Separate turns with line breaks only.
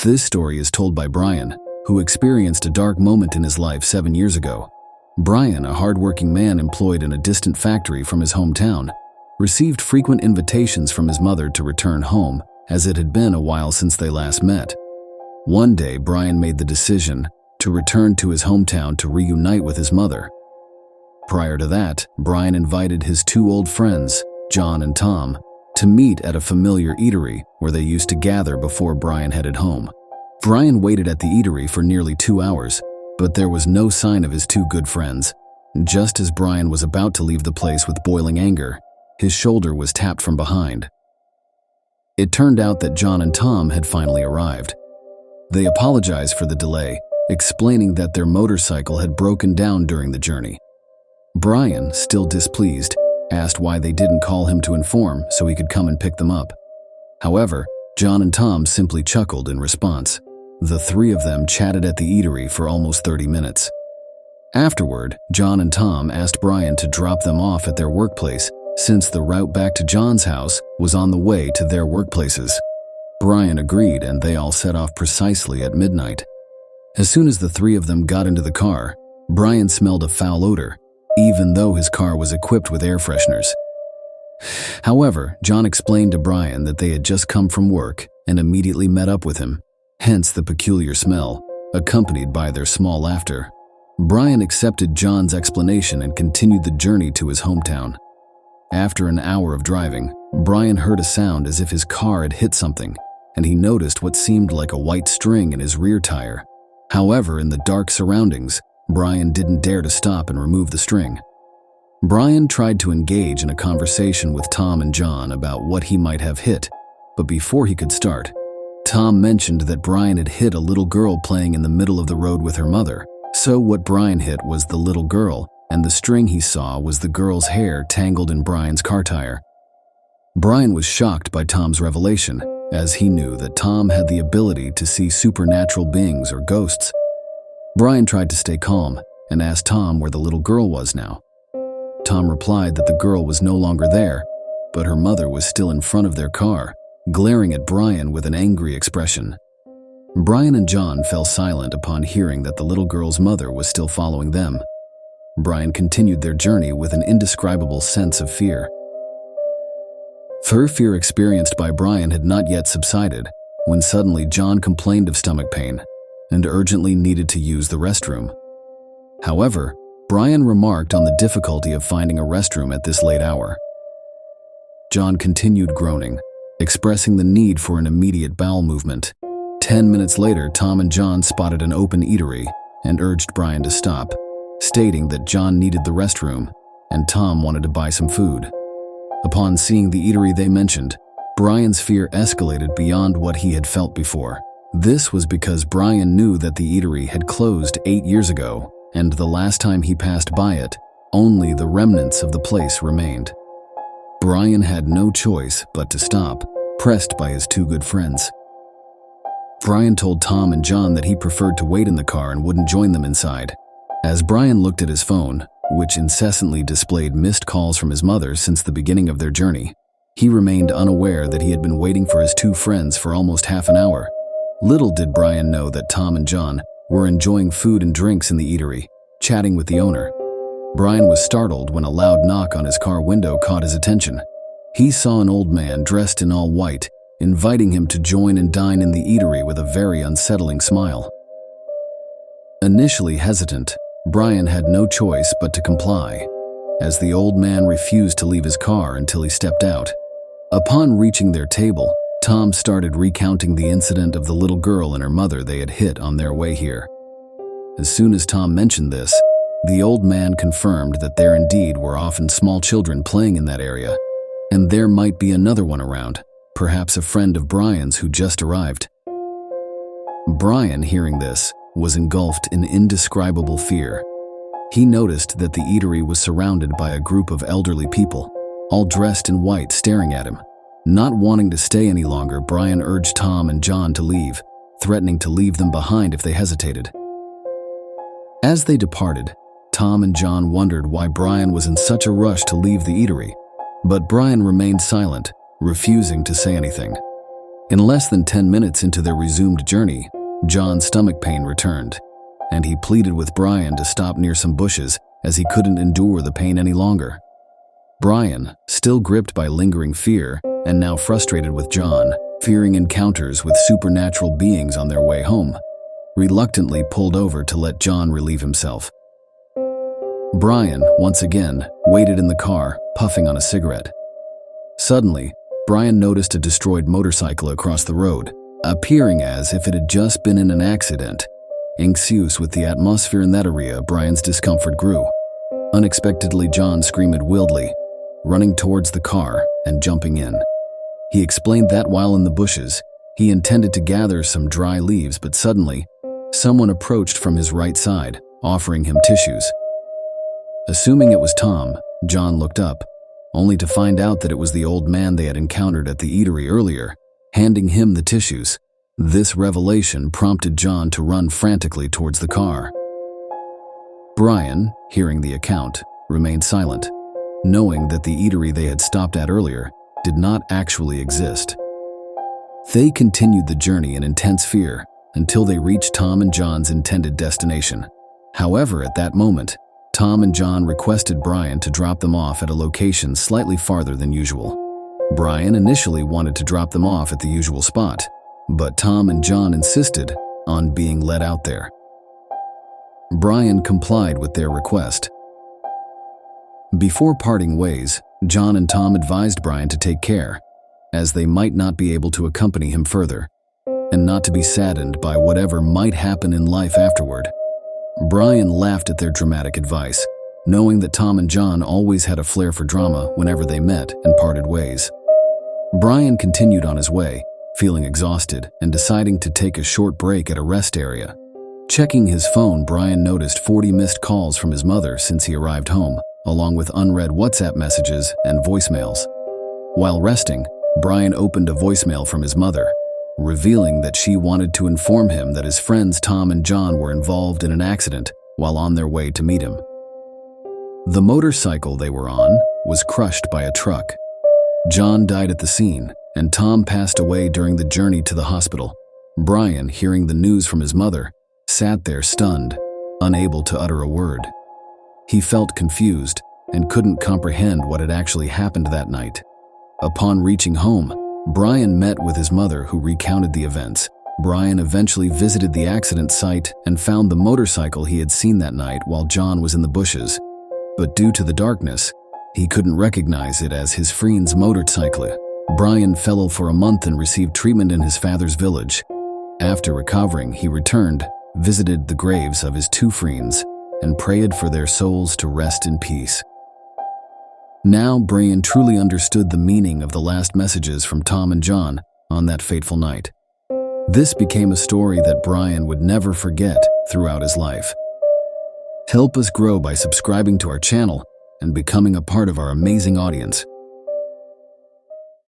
This story is told by Brian, who experienced a dark moment in his life 7 years ago. Brian, a hardworking man employed in a distant factory from his hometown, received frequent invitations from his mother to return home, as it had been a while since they last met. One day, Brian made the decision to return to his hometown to reunite with his mother. Prior to that, Brian invited his two old friends, John and Tom, to meet at a familiar eatery where they used to gather before Brian headed home. Brian waited at the eatery for nearly 2 hours, but there was no sign of his two good friends. Just as Brian was about to leave the place with boiling anger, his shoulder was tapped from behind. It turned out that John and Tom had finally arrived. They apologized for the delay, explaining that their motorcycle had broken down during the journey. Brian, still displeased, asked why they didn't call him to inform so he could come and pick them up. However, John and Tom simply chuckled in response. The three of them chatted at the eatery for almost 30 minutes. Afterward, John and Tom asked Brian to drop them off at their workplace, since the route back to John's house was on the way to their workplaces. Brian agreed, and they all set off precisely at midnight. As soon as the three of them got into the car, Brian smelled a foul odor, even though his car was equipped with air fresheners. However, John explained to Brian that they had just come from work and immediately met up with him, hence the peculiar smell, accompanied by their small laughter. Brian accepted John's explanation and continued the journey to his hometown. After an hour of driving, Brian heard a sound as if his car had hit something, and he noticed what seemed like a white string in his rear tire. However, in the dark surroundings, Brian didn't dare to stop and remove the string. Brian tried to engage in a conversation with Tom and John about what he might have hit, but before he could start, Tom mentioned that Brian had hit a little girl playing in the middle of the road with her mother. So what Brian hit was the little girl, and the string he saw was the girl's hair tangled in Brian's car tire. Brian was shocked by Tom's revelation, as he knew that Tom had the ability to see supernatural beings or ghosts. Brian tried to stay calm and asked Tom where the little girl was now. Tom replied that the girl was no longer there, but her mother was still in front of their car, glaring at Brian with an angry expression. Brian and John fell silent upon hearing that the little girl's mother was still following them. Brian continued their journey with an indescribable sense of fear. The fear experienced by Brian had not yet subsided when suddenly John complained of stomach pain and urgently needed to use the restroom. However, Brian remarked on the difficulty of finding a restroom at this late hour. John continued groaning, expressing the need for an immediate bowel movement. 10 minutes later, Tom and John spotted an open eatery and urged Brian to stop, stating that John needed the restroom and Tom wanted to buy some food. Upon seeing the eatery they mentioned, Brian's fear escalated beyond what he had felt before. This was because Brian knew that the eatery had closed 8 years ago, and the last time he passed by it, only the remnants of the place remained. Brian had no choice but to stop, pressed by his two good friends. Brian told Tom and John that he preferred to wait in the car and wouldn't join them inside. As Brian looked at his phone, which incessantly displayed missed calls from his mother since the beginning of their journey, he remained unaware that he had been waiting for his two friends for almost half an hour. Little did Brian know that Tom and John were enjoying food and drinks in the eatery, chatting with the owner. Brian was startled when a loud knock on his car window caught his attention. He saw an old man dressed in all white, inviting him to join and dine in the eatery with a very unsettling smile. Initially hesitant, Brian had no choice but to comply, as the old man refused to leave his car until he stepped out. Upon reaching their table, Tom started recounting the incident of the little girl and her mother they had hit on their way here. As soon as Tom mentioned this, the old man confirmed that there indeed were often small children playing in that area, and there might be another one around, perhaps a friend of Brian's who just arrived. Brian, hearing this, was engulfed in indescribable fear. He noticed that the eatery was surrounded by a group of elderly people, all dressed in white, staring at him. Not wanting to stay any longer, Brian urged Tom and John to leave, threatening to leave them behind if they hesitated. As they departed, Tom and John wondered why Brian was in such a rush to leave the eatery, but Brian remained silent, refusing to say anything. In less than 10 minutes into their resumed journey, John's stomach pain returned, and he pleaded with Brian to stop near some bushes as he couldn't endure the pain any longer. Brian, still gripped by lingering fear and now frustrated with John, fearing encounters with supernatural beings on their way home, reluctantly pulled over to let John relieve himself. Brian, once again, waited in the car, puffing on a cigarette. Suddenly, Brian noticed a destroyed motorcycle across the road, appearing as if it had just been in an accident. Anxious with the atmosphere in that area, Brian's discomfort grew. Unexpectedly, John screamed wildly, running towards the car and jumping in. He explained that while in the bushes, he intended to gather some dry leaves, but suddenly, someone approached from his right side, offering him tissues. Assuming it was Tom, John looked up, only to find out that it was the old man they had encountered at the eatery earlier, handing him the tissues. This revelation prompted John to run frantically towards the car. Brian, hearing the account, remained silent, knowing that the eatery they had stopped at earlier did not actually exist. They continued the journey in intense fear until they reached Tom and John's intended destination. However, at that moment, Tom and John requested Brian to drop them off at a location slightly farther than usual. Brian initially wanted to drop them off at the usual spot, but Tom and John insisted on being led out there. Brian complied with their request. Before parting ways, John and Tom advised Brian to take care, as they might not be able to accompany him further, and not to be saddened by whatever might happen in life afterward. Brian laughed at their dramatic advice, knowing that Tom and John always had a flair for drama whenever they met and parted ways. Brian continued on his way, feeling exhausted and deciding to take a short break at a rest area. Checking his phone, Brian noticed 40 missed calls from his mother since he arrived home, along with unread WhatsApp messages and voicemails. While resting, Brian opened a voicemail from his mother, revealing that she wanted to inform him that his friends Tom and John were involved in an accident while on their way to meet him. The motorcycle they were on was crushed by a truck. John died at the scene, and Tom passed away during the journey to the hospital. Brian, hearing the news from his mother, sat there stunned, unable to utter a word. He felt confused and couldn't comprehend what had actually happened that night. Upon reaching home, Brian met with his mother, who recounted the events. Brian eventually visited the accident site and found the motorcycle he had seen that night while John was in the bushes. But due to the darkness, he couldn't recognize it as his friend's motorcycle. Brian fell ill for a month and received treatment in his father's village. After recovering, he returned, visited the graves of his two friends, and prayed for their souls to rest in peace. Now Brian truly understood the meaning of the last messages from Tom and John on that fateful night. This became a story that Brian would never forget throughout his life. Help us grow by subscribing to our channel and becoming a part of our amazing audience.